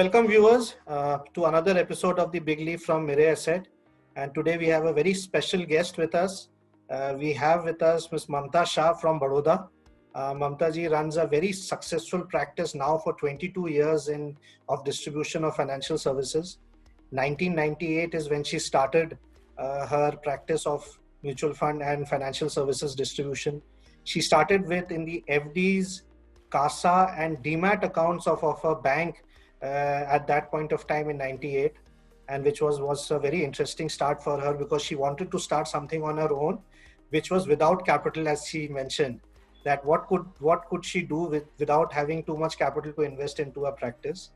welcome viewers to another episode of the Big Leap from Mirae. And today we have a very special guest with us. We have with us Ms. Mamta Shah from Vadodara. Mamta ji runs a very successful practice now for 22 years of distribution of financial services. 1998 is when she started her practice of mutual fund and financial services distribution. She started with in the FDs, CASA and Demat accounts of a bank at that point of time in 98, and which was a very interesting start for her because she wanted to start something on her own, which was without capital, as she mentioned, that what could she do without having too much capital to invest into a practice.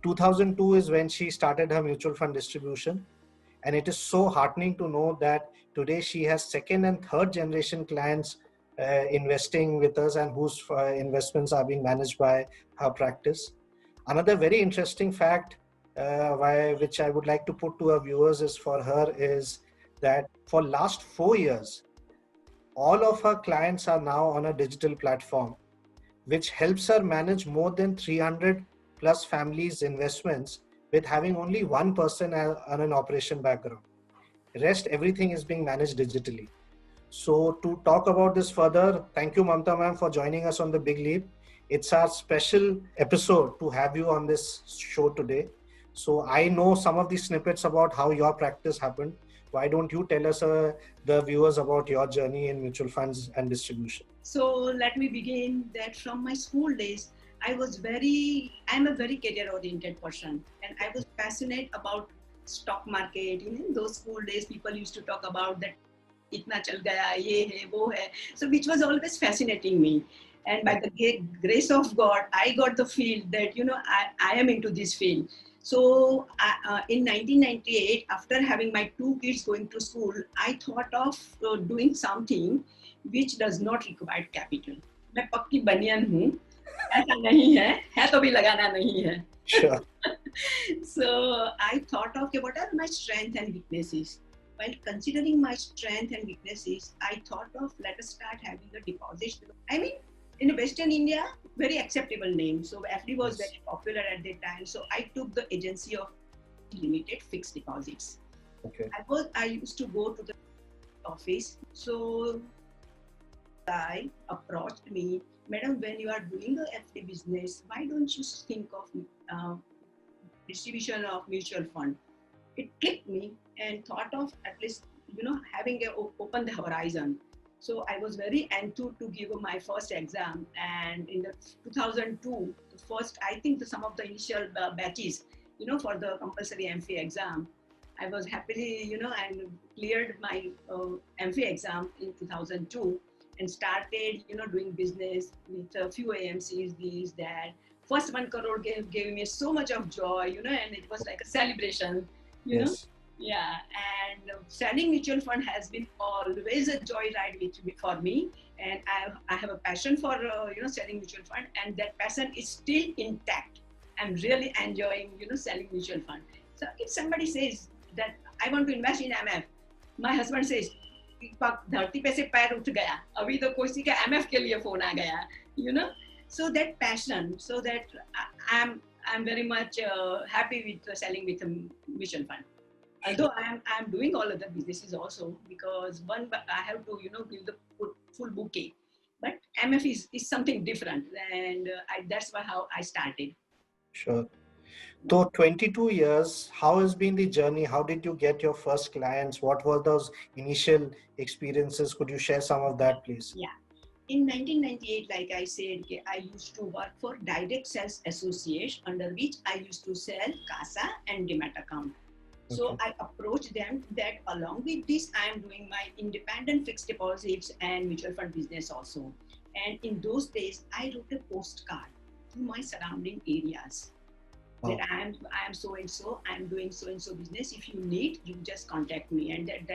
2002 is when she started her mutual fund distribution, and it is so heartening to know that today she has second and third generation clients investing with us and whose investments are being managed by her practice. Another very interesting fact which I would like to put to our viewers is that for last 4 years, all of her clients are now on a digital platform, which helps her manage more than 300 plus families' investments with having only one person on an operation background. Rest, everything is being managed digitally. So to talk about this further, thank you Mamta ma'am for joining us on the Big Leap. It's our special episode to have you on this show today. So I know some of the snippets about how your practice happened. Why don't you tell us, the viewers, about your journey in mutual funds and distribution? So let me begin that from my school days, I'm a very career oriented person, and I was passionate about stock market. In those school days, people used to talk about that itna chal gaya, ye hai, wo hai. So which was always fascinating me. And by the grace of God, I got the field that, I am into this field. So in 1998, after having my two kids going to school, I thought of doing something which does not require capital. मैं पक्की बनियान हूँ, ऐसा नहीं है तो भी लगाना नहीं है. Sure. So I thought of what are my strengths and weaknesses. While considering my strengths and weaknesses, I thought of let us start having a deposit. I mean, in Western India, very acceptable name. So FD was very popular at that time. So I took the agency of limited fixed deposits. Okay. I used to go to the office. So guy approached me, Madam, when you are doing the FD business, why don't you think of distribution of mutual fund? It clicked me and thought of at least, having open the horizon. So I was very enthused to give my first exam, and in the 2002, I think some of the initial batches, for the compulsory MFA exam, I was happily, and cleared my MFA exam in 2002 and started, doing business with a few AMCs, these, that. First 1 crore gave me so much of joy, and it was like a celebration, you know. Yeah, and selling mutual fund has been always a joyride for me, and I have a passion for selling mutual fund, and that passion is still intact. I'm really enjoying selling mutual fund. So if somebody says that I want to invest in MF, my husband says धरती पे से पैर उठ गया, अभी तो किसी का MF के लिए फोन आ गया, so that passion, so that I'm very much happy with selling with a mutual fund. Although I'm doing all other businesses also, because I have to give the full bouquet, but MF is something different, and that's how I started. Sure. So 22 years, how has been the journey? How did you get your first clients? What were those initial experiences? Could you share some of that, please? Yeah. In 1998, like I said, I used to work for Direct Sales Association, under which I used to sell CASA and Demat account. So I approached them that along with this, I am doing my independent fixed deposits and mutual fund business also. And in those days, I wrote a postcard to my surrounding areas. That I am so and so, I am doing so and so business. If you need, you just contact me. And at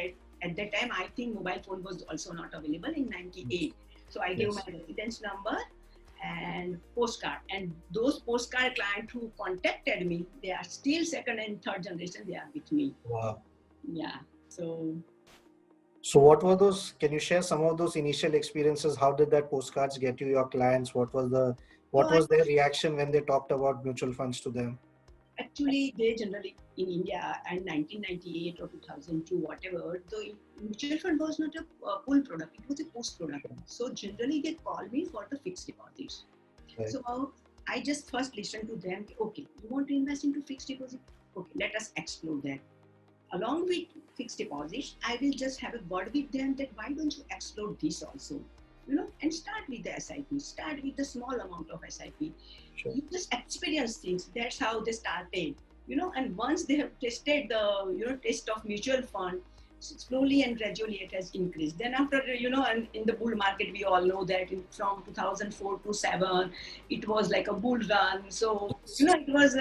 that time, I think mobile phone was also not available in 98. So I gave my residence number and postcard. And those postcard clients who contacted me, they are still second and third generation, they are with me. Wow. Yeah. So what were those? Can you share some of those initial experiences? How did that postcards get you your clients? What was their reaction when they talked about mutual funds to them? Actually, they generally in India and 1998 or 2002, whatever, the mutual fund was not a pull product; it was a push product. So generally, they call me for the fixed deposits. Right. So I just first listen to them. Okay, you want to invest into fixed deposit? Okay, let us explore that. Along with fixed deposits, I will just have a word with them that why don't you explore this also? And start with the SIP, start with the small amount of SIP. Sure. You just experience things. That's how they started. And once they have tested the, test of mutual fund, slowly and gradually it has increased. Then after, and in the bull market, we all know that from 2004 to 7, it was like a bull run. So, it was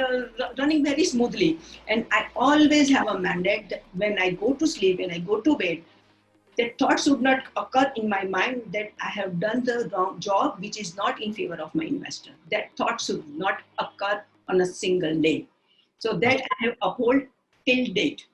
running very smoothly. And I always have a mandate that when I go to sleep and I go to bed, that thought should not occur in my mind that I have done the wrong job, which is not in favor of my investor. That thought should not occur on a single day. So that I have uphold till date.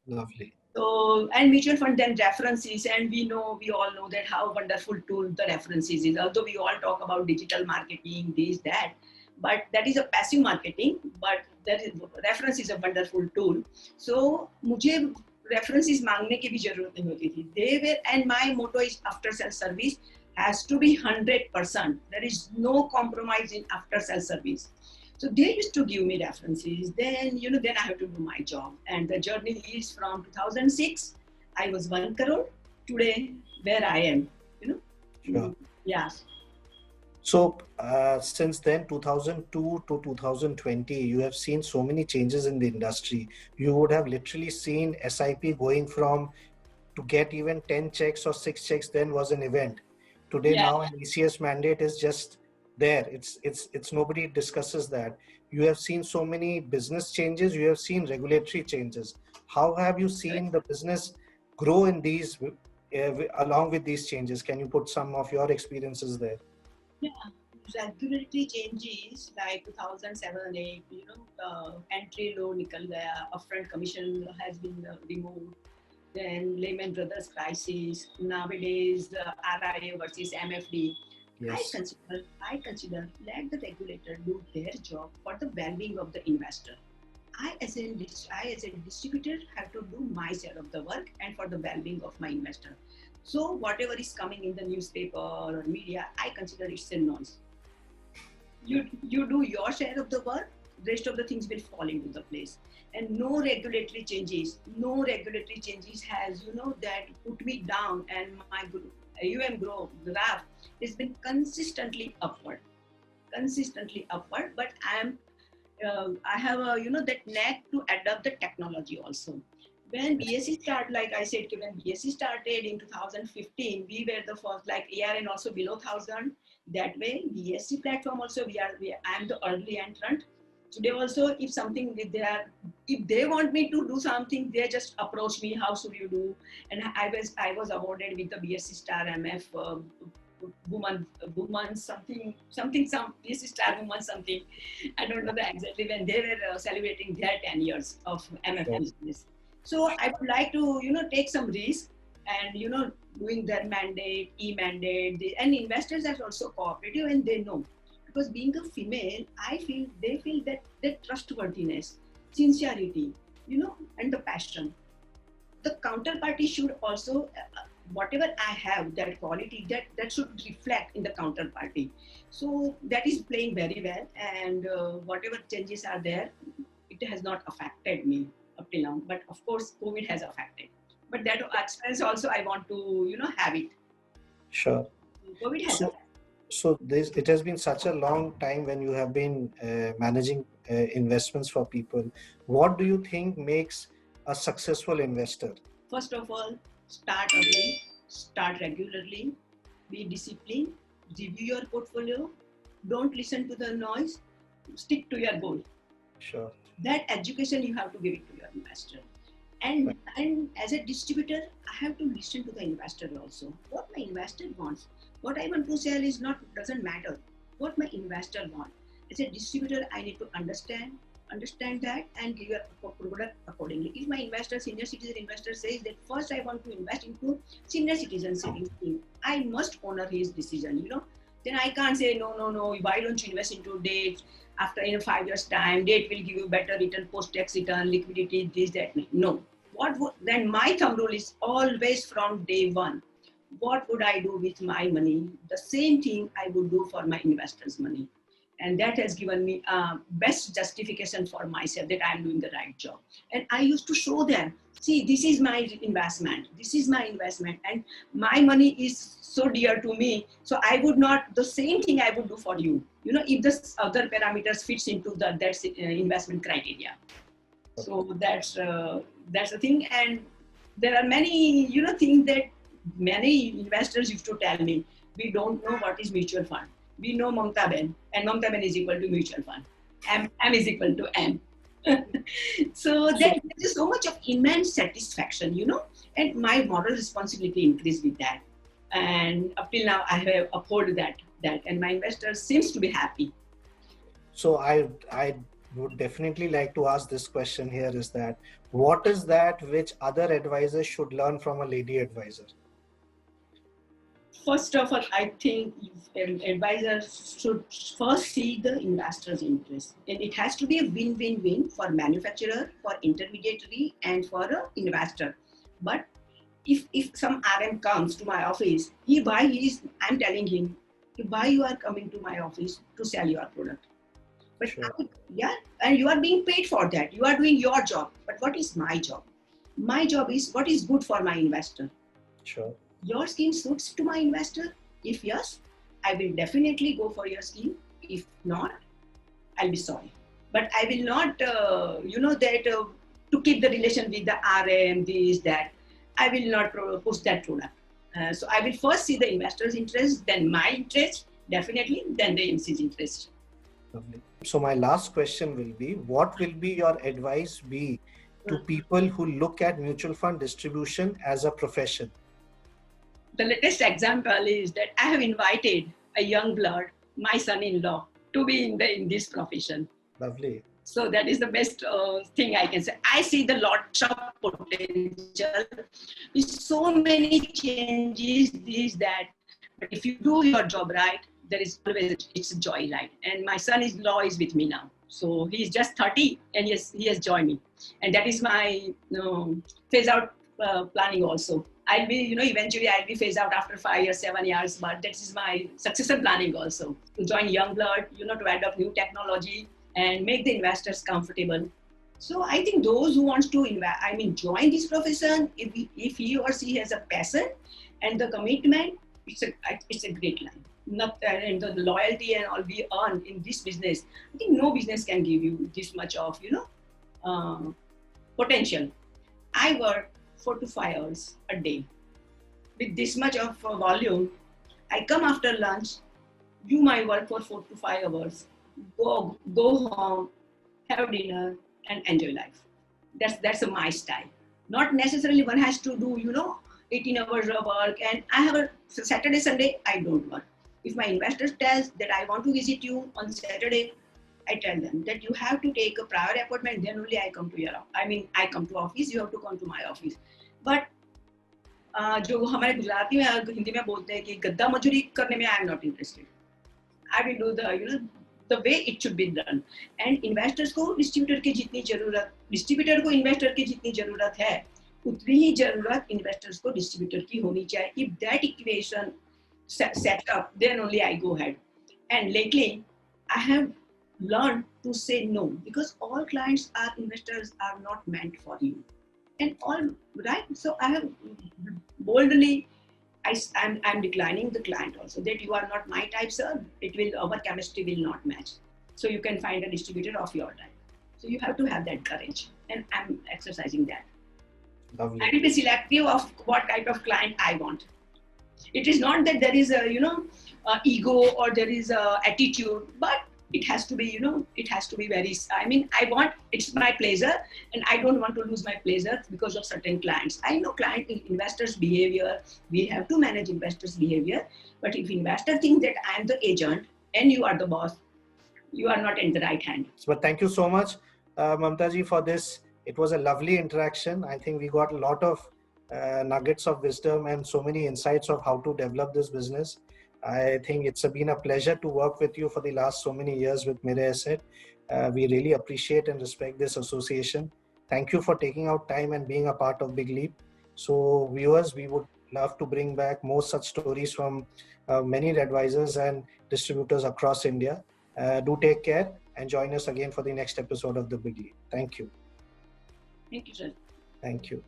Lovely. So, and mutual fund then references, and we all know that how wonderful tool the references is. Although we all talk about digital marketing, this, that, but that is a passive marketing, but that is, reference is a wonderful tool. So, मुझे references मांगने की भी जरूरत नहीं होती थी. They were, and my motto is after sales service has to be 100%. There is no compromise in after sales service. So they used to give me references. Then, then I have to do my job. And the journey is from 2006. I was 1 crore. Today, where I am, Sure. Yeah. So since then, 2002 to 2020, you have seen so many changes in the industry. You would have literally seen SIP going from to get even 10 checks or 6 checks then was an event. Today, Yeah. now an ECS mandate is just there. It's nobody discusses that. You have seen so many business changes. You have seen regulatory changes. How have you seen the business grow in these along with these changes? Can you put some of your experiences there? Yeah. Regulatory changes like 2007-8, entry low nikal gaya, upfront commission has been removed. Then Lehman Brothers crisis. Nowadays, the RIA versus MFD. Yes. I consider let the regulator do their job for the well-being of the investor. I as a distributor have to do my share of the work and for the well-being of my investor. So whatever is coming in the newspaper or media, I consider it's a noise. You do your share of the work, rest of the things will fall into the place. And no regulatory changes has, that put me down, and my AUM graph has been consistently upward, but I have a, that knack to adapt the technology also. When BSE started, like I said, when BSE started in 2015, we were the first, like ARN also below 1,000. That way, BSE platform also, I am the early entrant. Today also, if they want me to do something, they just approach me. How should you do? And I was awarded with the BSE Star MF woman something BSE Star woman something. I don't know the exactly when they were celebrating their 10 years of MF business. So I would like to, take some risk and, doing their mandate, e-mandate, and investors are also cooperative and they know. Because being a female, they feel that trustworthiness, sincerity, and the passion. The counterparty should also, whatever I have, that quality, that should reflect in the counterparty. So that is playing very well, and whatever changes are there, it has not affected me up till now. But of course, COVID has affected. But that experience also I want to, have it. Sure. COVID has affected. So it has been such a long time when you have been managing investments for people. What do you think makes a successful investor? First of all, start early, start regularly, be disciplined, review your portfolio, don't listen to the noise, stick to your goal. Sure. That education you have to give it to your investor. And as a distributor, I have to listen to the investor also. What my investor wants. What I want to sell doesn't matter. What my investor wants. As a distributor, I need to understand that and give a product accordingly. If my investor, senior citizen investor says that first I want to invest into senior citizen savings scheme, I must honor his decision. then I can't say, no, why don't you invest into debt? After 5 years time, debt will give you better return, post-tax return, liquidity, this, that. No. Then my thumb rule is always from day one. What would I do with my money? The same thing I would do for my investors' money. And that has given me best justification for myself that I'm doing the right job. And I used to show them, see, this is my investment. This is my investment. And my money is so dear to me. So I would not, the same thing I would do for you. If the other parameters fits into that investment criteria. So that's the thing. And there are many, things that many investors used to tell me, we don't know what is mutual fund. We know Mamta Ben, and Mamta Ben is equal to mutual fund. M is equal to M. So there is so much of immense satisfaction, and my moral responsibility increased with that. And up till now, I have upheld that, and my investors seems to be happy. So I would definitely like to ask this question here is that, what is that which other advisors should learn from a lady advisor? First of all, I think advisors should first see the investor's interest. And it has to be a win-win-win for manufacturer, for intermediary, and for an investor. But if some RM comes to my office, I'm telling him, why you are coming to my office to sell your product? But Sure. And you are being paid for that. You are doing your job. But what is my job? My job is what is good for my investor. Sure. Your scheme suits to my investor? If yes, I will definitely go for your scheme. If not, I'll be sorry. But I will not, to keep the relation with the RM, this, that, I will not push that product. So I will first see the investor's interest, then my interest, definitely, then the AMC's interest. Lovely. So my last question will be, what will be your advice be to people who look at mutual fund distribution as a profession? The latest example is that I have invited a young blood, my son-in-law, to be in this profession. Lovely. So that is the best thing I can say. I see the lots of potential. With so many changes, this, that. But if you do your job right, there is always, it's a joy light. And my son-in-law is with me now. So he's just 30 and he has joined me. And that is my phase out planning also. I'll be, eventually I'll be phased out after 5 years, 7 years, but that is my successor planning also. To join young blood, to adopt new technology and make the investors comfortable. So I think those who wants to join this profession, if he or she has a passion and the commitment, it's a great line. And the loyalty and all we earn in this business, I think no business can give you this much of, potential. I work 4 to 5 hours a day. With this much of volume, I come after lunch, do my work for 4 to 5 hours, go home, have dinner, and enjoy life. That's my style. Not necessarily one has to do, 18 hours of work. And I have a Saturday, Sunday, I don't work. If my investor tells that I want to visit you on Saturday, I tell them that you have to take a prior appointment, then only I come to I come to office, you have to come to my office. But जो हमारे गुजराती में हिंदी में बोलते हैं कि गद्दा मजूरी करने में I am not interested. I will do the way it should be done. And investors को distributor की जितनी जरूरत, distributor को investor की जितनी जरूरत है, उतनी ही जरूरत investors को distributor की होनी चाहिए. If that equation set up, then only I go ahead. And lately, I have learned to say no, because all clients are investors are not meant for you. And all right, so I have boldly, I'm declining the client also, that you are not my type, sir. Our chemistry will not match. So you can find a distributor of your type. So you have to have that courage, and I'm exercising that. Lovely. I will be selective of what type of client I want. It is not that there is a ego or there is a attitude, but it has to be, it has to be very, it's my pleasure, and I don't want to lose my pleasure because of certain clients. I know investors' behavior, we have to manage investors' behavior, but if investor thinks that I am the agent and you are the boss, you are not in the right hand. But thank you so much, Mamta ji, for this. It was a lovely interaction. I think we got a lot of nuggets of wisdom and so many insights of how to develop this business. I think it's been a pleasure to work with you for the last so many years with Mirae Asset. We really appreciate and respect this association. Thank you for taking out time and being a part of Big Leap. So viewers, we would love to bring back more such stories from many advisors and distributors across India. Do take care and join us again for the next episode of the Big Leap. Thank you. Thank you, sir. Thank you.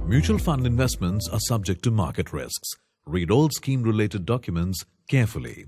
Mutual fund investments are subject to market risks. Read all scheme-related documents carefully.